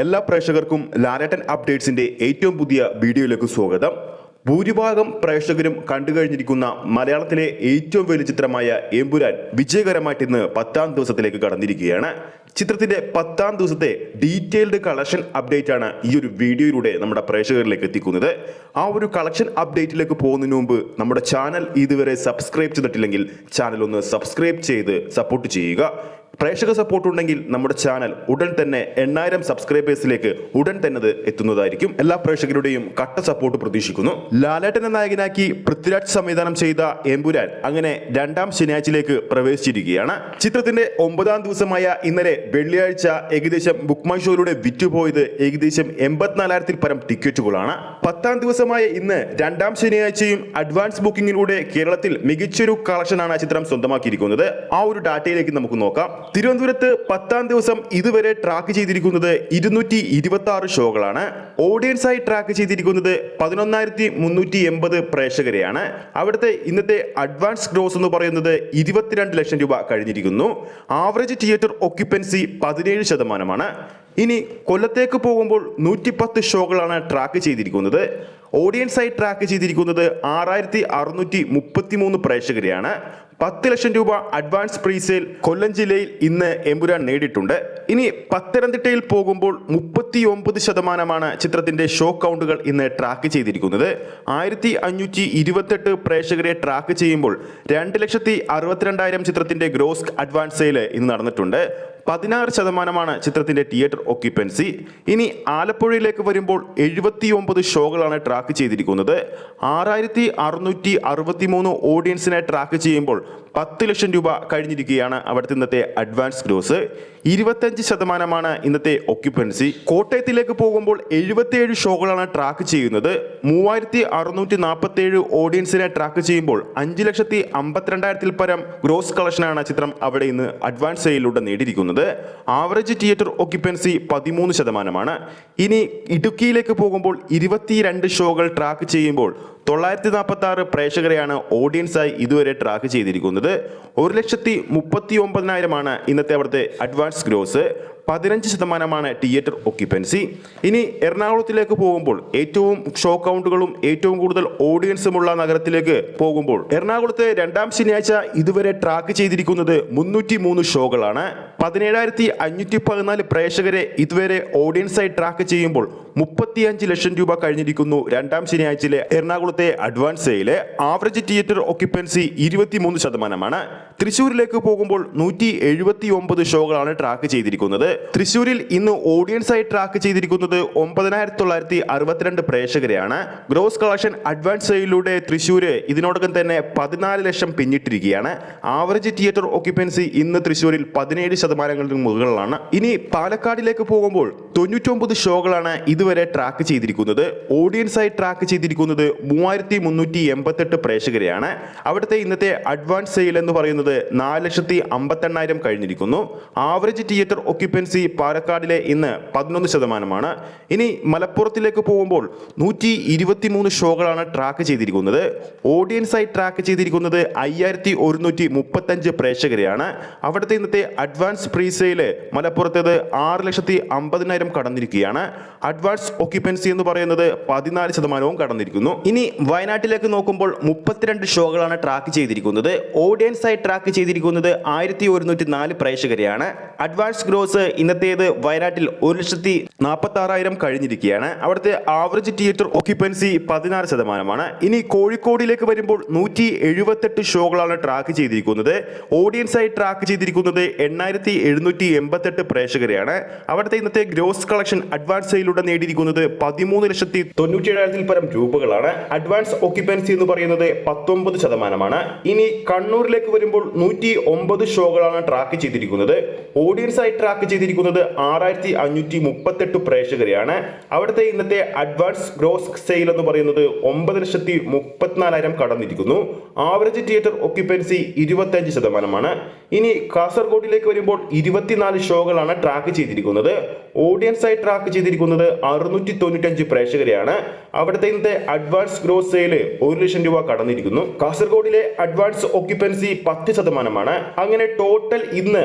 എല്ലാ പ്രേക്ഷകർക്കും ലാലേട്ടൻ അപ്ഡേറ്റ്സിന്റെ ഏറ്റവും പുതിയ വീഡിയോയിലേക്ക് സ്വാഗതം. ഭൂരിഭാഗം പ്രേക്ഷകരും കണ്ടുകഴിഞ്ഞിരിക്കുന്ന മലയാളത്തിലെ ഏറ്റവും വലിയ ചിത്രമായ എമ്പുരാൻ വിജയകരമായിട്ട് ഇന്ന് 10ാം ദിവസത്തിലേക്ക് കടന്നിരിക്കുകയാണ്. ചിത്രത്തിന്റെ 10ാം ദിവസത്തെ ഡീറ്റെയിൽഡ് കളക്ഷൻ അപ്ഡേറ്റ് ആണ് ഈ ഒരു വീഡിയോയിലൂടെ നമ്മുടെ പ്രേക്ഷകരിലേക്ക് എത്തിക്കുന്നത്. ആ ഒരു കളക്ഷൻ അപ്ഡേറ്റിലേക്ക് പോകുന്നതിന് മുമ്പ് നമ്മുടെ ചാനൽ ഇതുവരെ സബ്സ്ക്രൈബ് ചെയ്തിട്ടില്ലെങ്കിൽ ചാനൽ ഒന്ന് സബ്സ്ക്രൈബ് ചെയ്ത് സപ്പോർട്ട് ചെയ്യുക. പ്രേക്ഷക സപ്പോർട്ട് ഉണ്ടെങ്കിൽ നമ്മുടെ ചാനൽ ഉടൻ തന്നെ 8000 സബ്സ്ക്രൈബേഴ്സിലേക്ക് ഉടൻ തന്നെ എത്തുന്നതായിരിക്കും. എല്ലാ പ്രേക്ഷകരുടെയും കട്ട സപ്പോർട്ട് പ്രതീക്ഷിക്കുന്നു. ലാലേട്ടനെ നായകനാക്കി പൃഥ്വിരാജ് സംവിധാനം ചെയ്ത എമ്പുരാൻ അങ്ങനെ 2ാം ശനിയാഴ്ചയിലേക്ക് പ്രവേശിച്ചിരിക്കുകയാണ്. ചിത്രത്തിന്റെ 9ാം ദിവസമായ ഇന്നലെ വെള്ളിയാഴ്ച ഏകദേശം ബുക്ക് മൈ ഷോയിലൂടെ വിറ്റുപോയത് ഏകദേശം 84,000-ൽ പരം ടിക്കറ്റുകളാണ്. 10ാം ദിവസമായ ഇന്ന് 2ാം ശനിയാഴ്ചയും അഡ്വാൻസ് ബുക്കിംഗിലൂടെ കേരളത്തിൽ മികച്ചൊരു കളക്ഷനാണ് ചിത്രം സ്വന്തമാക്കിയിരിക്കുന്നത്. ആ ഒരു ഡാറ്റയിലേക്ക് നമുക്ക് നോക്കാം. തിരുവനന്തപുരത്ത് 10ാം ദിവസം ഇതുവരെ ട്രാക്ക് ചെയ്തിരിക്കുന്നത് 226 ഷോകളാണ്. ഓഡിയൻസായി ട്രാക്ക് ചെയ്തിരിക്കുന്നത് 11,380 പ്രേക്ഷകരെയാണ്. അവിടുത്തെ ഇന്നത്തെ അഡ്വാൻസ് ഗ്രോസ് എന്ന് പറയുന്നത് 22 ലക്ഷം രൂപ കഴിഞ്ഞിരിക്കുന്നു. Average theatre occupancy 17%. ഇനി കൊല്ലത്തേക്ക് പോകുമ്പോൾ 110 ഷോകളാണ് ട്രാക്ക് ചെയ്തിരിക്കുന്നത്. ഓഡിയൻസായി ട്രാക്ക് ചെയ്തിരിക്കുന്നത് 6,633 പ്രേക്ഷകരെയാണ്. 10 ലക്ഷം രൂപ അഡ്വാൻസ് പ്രീസെയിൽ കൊല്ലം ജില്ലയിൽ ഇന്ന് എമ്പുരാൻ നേടിയിട്ടുണ്ട്. ഇനി പത്തനംതിട്ടയിൽ പോകുമ്പോൾ 39% ചിത്രത്തിന്റെ ഷോ കൗണ്ടുകൾ ഇന്ന് ട്രാക്ക് ചെയ്തിരിക്കുന്നത്. 1,528 പ്രേക്ഷകരെ ട്രാക്ക് ചെയ്യുമ്പോൾ 2,62,000 ചിത്രത്തിന്റെ ഗ്രോസ് അഡ്വാൻസ് സെയിൽ ഇന്ന് നടന്നിട്ടുണ്ട്. 16% ചിത്രത്തിന്റെ തിയേറ്റർ ഒക്യുപ്പൻസി. ഇനി ആലപ്പുഴയിലേക്ക് വരുമ്പോൾ 79 ഷോകളാണ് ട്രാക്ക് ചെയ്തിരിക്കുന്നത്. 6,663 ഓഡിയൻസിനെ ട്രാക്ക് ചെയ്യുമ്പോൾ 10 ലക്ഷം രൂപ കഴിഞ്ഞിരിക്കുകയാണ് അവിടുത്തെ ഇന്നത്തെ അഡ്വാൻസ് ഗ്രോസ്. 25% ഇന്നത്തെ ഒക്യുപ്പൻസി. കോട്ടയത്തിലേക്ക് പോകുമ്പോൾ 77 ഷോകളാണ് ട്രാക്ക് ചെയ്യുന്നത്. 3,647 ഓഡിയൻസിനെ ട്രാക്ക് ചെയ്യുമ്പോൾ 5,52,000-ൽ പരം ഗ്രോസ് കളക്ഷനാണ് ചിത്രം അവിടെ ഇന്ന് അഡ്വാൻസ് സെയിലൂടെ നേടിയിരിക്കുന്നത്. Average theatre occupancy 13%. ഇനി ഇടുക്കിയിലേക്ക് പോകുമ്പോൾ 22 ഷോകൾ ട്രാക്ക് ചെയ്യുമ്പോൾ 946 പ്രേക്ഷകരെയാണ് ഓഡിയൻസായി ഇതുവരെ ട്രാക്ക് ചെയ്തിരിക്കുന്നത്. 1,39,000 ഇന്നത്തെ അവിടുത്തെ അഡ്വാൻസ് ഗ്രോസ്. 15% theatre occupancy. ഇനി എറണാകുളത്തിലേക്ക് പോകുമ്പോൾ ഏറ്റവും ഷോ കൗണ്ടുകളും ഏറ്റവും കൂടുതൽ ഓഡിയൻസുമുള്ള നഗരത്തിലേക്ക് പോകുമ്പോൾ എറണാകുളത്തെ 2ാം ശനിയാഴ്ച ഇതുവരെ ട്രാക്ക് ചെയ്തിരിക്കുന്നത് 303 ഷോകളാണ്. 17,514 പ്രേക്ഷകരെ ഇതുവരെ ഓഡിയൻസായി ട്രാക്ക് ചെയ്യുമ്പോൾ 35 ലക്ഷം രൂപ കഴിഞ്ഞിരിക്കുന്നു 2ാം ശനിയാഴ്ചയിലെ എറണാകുളത്തെ advance sale. Average theatre occupancy 23%. തൃശ്ശൂരിലേക്ക് പോകുമ്പോൾ 179 ഷോകളാണ് ട്രാക്ക് ചെയ്തിരിക്കുന്നത്. തൃശ്ശൂരിൽ ഇന്ന് ഓഡിയൻസായി ട്രാക്ക് ചെയ്തിരിക്കുന്നത് 9,962 പ്രേക്ഷകരെയാണ്. ഗ്രോസ് കളക്ഷൻ അഡ്വാൻസ് സെയിലൂടെ തൃശ്ശൂര് ഇതിനോടകം തന്നെ 14 ലക്ഷം പിന്നിട്ടിരിക്കുകയാണ്. ആവറേജ് തിയേറ്റർ ഒക്യുപ്പൻസി ഇന്ന് തൃശ്ശൂരിൽ 17% മുകളിലാണ്. ഇനി പാലക്കാടിലേക്ക് പോകുമ്പോൾ 99 ഷോകളാണ് ഇതുവരെ ട്രാക്ക് ചെയ്തിരിക്കുന്നത്. ഓഡിയൻസായി ട്രാക്ക് ചെയ്തിരിക്കുന്നത് 3,388 പ്രേക്ഷകരെയാണ്. അവിടുത്തെ ഇന്നത്തെ അഡ്വാൻസ് സെയിൽ എന്ന് പറയുന്നത് 4,58,000 കഴിഞ്ഞിരിക്കുന്നു. ആവറേജ് തിയേറ്റർ ഒക്യുപ്പൻസി പാലക്കാടിലെ ഇന്ന് 11%. ഇനി മലപ്പുറത്തിലേക്ക് പോകുമ്പോൾ 123 ഷോകളാണ് ട്രാക്ക് ചെയ്തിരിക്കുന്നത്. ഓഡിയൻസായി ട്രാക്ക് ചെയ്തിരിക്കുന്നത് 5,135 പ്രേക്ഷകരെയാണ്. അവിടുത്തെ ഇന്നത്തെ അഡ്വാൻസ് പ്രീസെയിൽ മലപ്പുറത്തേത് 6,50,000 കടന്നിരിക്കുകയാണ്. അഡ്വാൻസ് ഒക്യുപ്പൻസി എന്ന് പറയുന്നത് 14% കടന്നിരിക്കുന്നു. ഇനി വയനാട്ടിലേക്ക് നോക്കുമ്പോൾ 32 ഷോകളാണ് ട്രാക്ക് ചെയ്തിരിക്കുന്നത്. ഓഡിയൻസായി ട്രാക്ക് ചെയ്തിരിക്കുന്നത് 1,104 പ്രേക്ഷകരെയാണ്. അഡ്വാൻസ് ഗ്രോസ് ഇന്നത്തേത് വയനാട്ടിൽ 1,46,000 കഴിഞ്ഞിരിക്കുകയാണ്. അവിടുത്തെ ആവറേജ് തിയേറ്റർ ഒക്യുപ്പൻസി 16%. ഇനി കോഴിക്കോടിലേക്ക് വരുമ്പോൾ 178 ഷോകളാണ് ട്രാക്ക് ചെയ്തിരിക്കുന്നത്. ഓഡിയൻസായി ട്രാക്ക് ചെയ്തിരിക്കുന്നത് 8,788 പ്രേക്ഷകരെയാണ്. അവിടുത്തെ ഇന്നത്തെ ഗ്രോസ് കളക്ഷൻ അഡ്വാൻസ് സെയിലൂടെ നേടിയിരിക്കുന്നത് 13,97,000-ൽ പരം രൂപകളാണ്. അഡ്വാൻസ് ഒക്യുപ്പൻസി എന്ന് പറയുന്നത് 19%. ഇനി കണ്ണൂരിലേക്ക് വരുമ്പോൾ 109 ഷോകളാണ് ട്രാക്ക് ചെയ്തിരിക്കുന്നത്. ഓഡിയൻസായി ട്രാക്ക് ചെയ്തിരിക്കുന്നത് 6,538 പ്രേക്ഷകരെയാണ്. അവിടുത്തെ ഇന്നത്തെ അഡ്വാൻസ് ഗ്രോസ് സെയിൽ എന്ന് പറയുന്നത് 9,34,000 കടന്നിരിക്കുന്നു. Average theatre occupancy 25%. ഇനി കാസർഗോഡിലേക്ക് വരുമ്പോൾ 24 ഷോകളാണ് ട്രാക്ക് ചെയ്തിരിക്കുന്നത്. ഓഡിയൻസായി ട്രാക്ക് ചെയ്തിരിക്കുന്നത് 695 പ്രേക്ഷകരെയാണ്. അവിടുത്തെ ഇന്നത്തെ അഡ്വാൻസ് ഗ്രോസ് സെയിൽ 1 ലക്ഷം രൂപ കടന്നിരിക്കുന്നു. കാസർഗോഡിലെ അഡ്വാൻസ് ഓക്യുപ്പൻസി 10%. അങ്ങനെ ടോട്ടൽ ഇന്ന്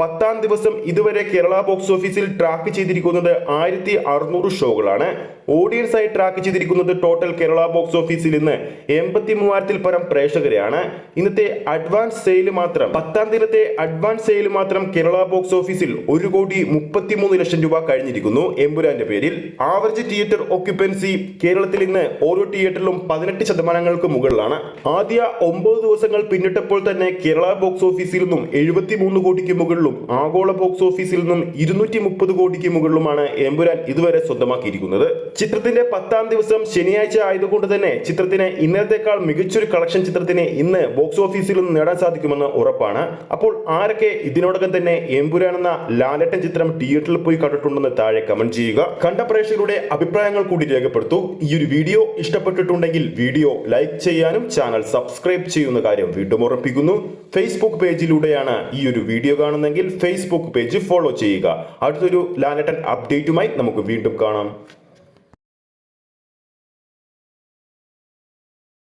10ാം ദിവസം ഇതുവരെ കേരള ബോക്സ് ഓഫീസിൽ ട്രാക്ക് ചെയ്തിരിക്കുന്നത് 1600 ഷോകളാണ്. ഓഡിയൻസ് ആയി ട്രാക്ക് ചെയ്തിരിക്കുന്നത് ടോട്ടൽ കേരള ബോക്സ് ഓഫീസിൽ ഇന്ന് 83,000-ൽ പരം പ്രേക്ഷകരെയാണ്. ഇന്നത്തെ അഡ്വാൻസ് സെയിൽ മാത്രം 10ാം ദിനത്തെ അഡ്വാൻസ് സെയിൽ മാത്രം കേരള ബോക്സ് ഓഫീസിൽ 1,33 ലക്ഷം രൂപ കഴിഞ്ഞിരിക്കുന്നു എമ്പുരാന്റെ പേരിൽ. ആവറേജ് തിയേറ്റർ ഓക്യുപ്പൻസി കേരളത്തിൽ ഇന്ന് ഓരോ തിയേറ്ററിലും 18% മുകളിലാണ്. ആദ്യ 9 ദിവസങ്ങൾ പിന്നിട്ടപ്പോൾ തന്നെ കേരള ബോക്സ് ഓഫീസിൽ നിന്നും 73 കോടിക്ക് മുകളിലും ആഗോള ബോക്സ് ഓഫീസിൽ നിന്നും 230 കോടിക്ക് മുകളിലുമാണ് എമ്പുരാൻ ഇതുവരെ സ്വന്തമാക്കിയിരിക്കുന്നത്. ചിത്രത്തിന്റെ 10ാം ദിവസം ശനിയാഴ്ച ആയതുകൊണ്ട് തന്നെ ചിത്രത്തിന് ഇന്നലത്തേക്കാൾ മികച്ചൊരു കളക്ഷൻ ചിത്രത്തിന് ഇന്ന് ബോക്സ് ഓഫീസിൽ നിന്ന് നേടാൻ സാധിക്കുമെന്ന് ഉറപ്പാണ്. അപ്പോൾ ആരൊക്കെ ഇതിനോടകം തന്നെ എമ്പുരാൻ എന്ന ലാലേട്ടൻ ചിത്രം തിയേറ്ററിൽ പോയി കണ്ടിട്ടുണ്ടെന്ന് താഴെ കമന്റ് ചെയ്യുക. കണ്ട പ്രേക്ഷകരുടെ അഭിപ്രായങ്ങൾ കൂടി രേഖപ്പെടുത്തൂ. ഈ ഒരു വീഡിയോ ഇഷ്ടപ്പെട്ടിട്ടുണ്ടെങ്കിൽ വീഡിയോ ലൈക്ക് ചെയ്യാനും ചാനൽ സബ്സ്ക്രൈബ് ചെയ്യുന്ന കാര്യം വീണ്ടും ഉറപ്പിക്കുന്നു. ഫേസ്ബുക്ക് പേജിലൂടെയാണ് ഈ ഒരു വീഡിയോ കാണുന്നതെങ്കിൽ ഫേസ്ബുക്ക് പേജ് ഫോളോ ചെയ്യുക. അടുത്തൊരു ലാലേട്ടൻ അപ്ഡേറ്റുമായി നമുക്ക് വീണ്ടും കാണാം.